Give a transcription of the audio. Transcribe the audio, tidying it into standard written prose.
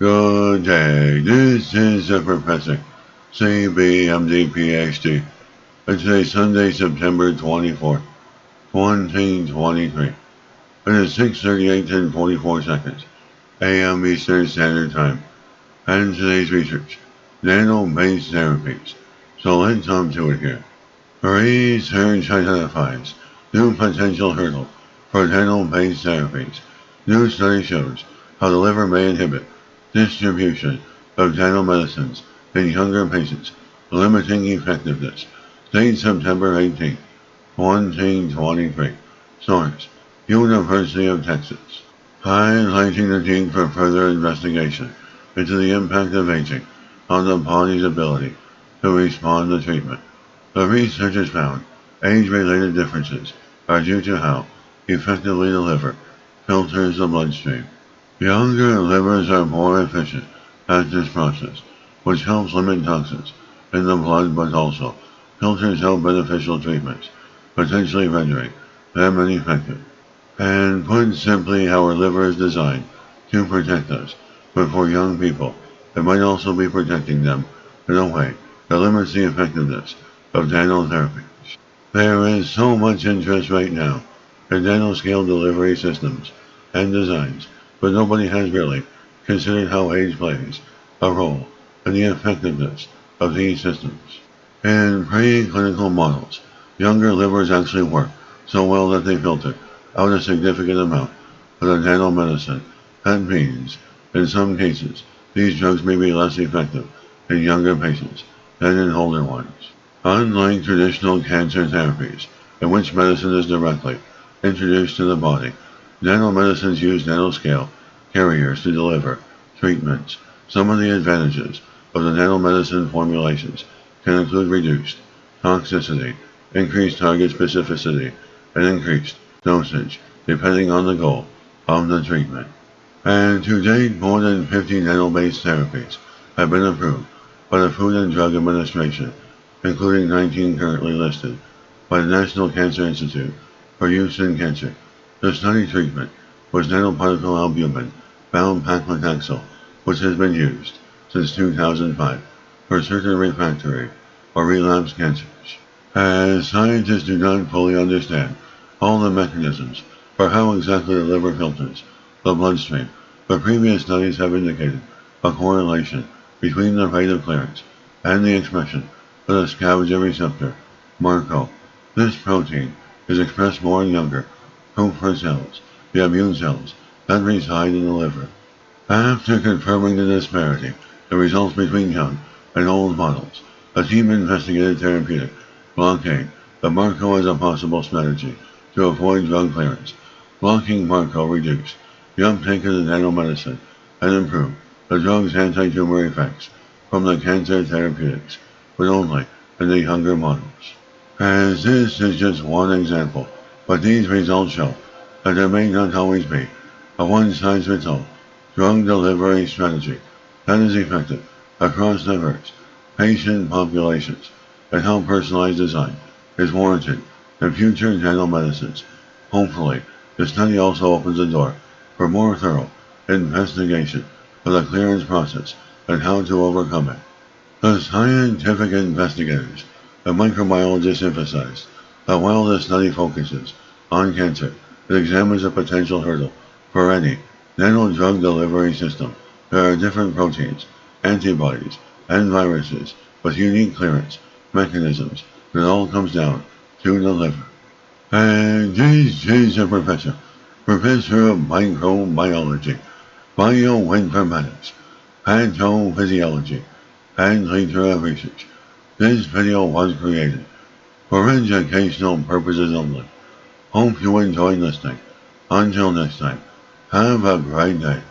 Good day. This is the Professor, CBMD PhD. And today's Sunday, September 24th, 2023. It is 6:38 and 44 seconds, a.m. Eastern Standard Time. And today's research, Nano-based therapies. So let's jump to it here. Research identifies new potential hurdle for nano-based therapies. New study shows how the liver may inhibit distribution of nanomedicines in younger patients, limiting effectiveness. Date September 18, 2023. Source: University of Texas. Highlighting the need for further investigation into the impact of aging on the body's ability to respond to treatment. The researchers found age-related differences are due to how effectively the liver filters the bloodstream. Younger livers are more efficient at this process, which helps limit toxins in the blood but also filters out beneficial treatments, potentially rendering them ineffective. And put simply, our liver is designed to protect us, but for young people, it might also be protecting them in a way that limits the effectiveness of nanotherapies. There is so much interest right now in nanoscale delivery systems and designs, but nobody has really considered how age plays a role in the effectiveness of these systems. In preclinical models, younger livers actually work so well that they filter out a significant amount of the nanomedicine. That means, in some cases, these drugs may be less effective in younger patients than in older ones. Unlike traditional cancer therapies, in which medicine is directly introduced to the body, nanomedicines use nanoscale carriers to deliver treatments. Some of the advantages of the nanomedicine formulations can include reduced toxicity, increased target specificity, and increased dosage, depending on the goal of the treatment. And to date, more than 50 nano-based therapies have been approved by the Food and Drug Administration, including 19 currently listed by the National Cancer Institute for use in cancer. The study treatment was nanoparticle albumin-bound paclitaxel, which has been used since 2005 for certain refractory or relapsed cancers. As scientists do not fully understand all the mechanisms for how exactly the liver filters the bloodstream, but previous studies have indicated a correlation between the rate of clearance and the expression of the scavenger receptor, MARCO. This protein is expressed more in younger Kupffer cells, the immune cells that reside in the liver. After confirming the disparity in results between young and old models, a team investigated therapeutic blockade of MARCO as a possible strategy to avoid drug clearance. Blocking MARCO reduced the uptake of the nanomedicine and improved the drug's anti-tumor effects from the cancer therapeutics, but only in the younger models. As this is just one example, but these results show that there may not always be a one-size-fits-all drug delivery strategy that is effective across diverse patient populations, and how personalized design is warranted in future nanomedicines. Hopefully, the study also opens the door for more thorough investigation of the clearance process and how to overcome it. The scientific investigators and microbiologists emphasized that while the study focuses on cancer, it examines a potential hurdle for any nano-drug delivery system. There are different proteins, antibodies, and viruses with unique clearance mechanisms that all comes down to the liver. And this is a professor of microbiology, bioinformatics, pathophysiology, and leader of research. This video was created for educational purposes only. Hope you enjoyed listening. Until next time, have a great day.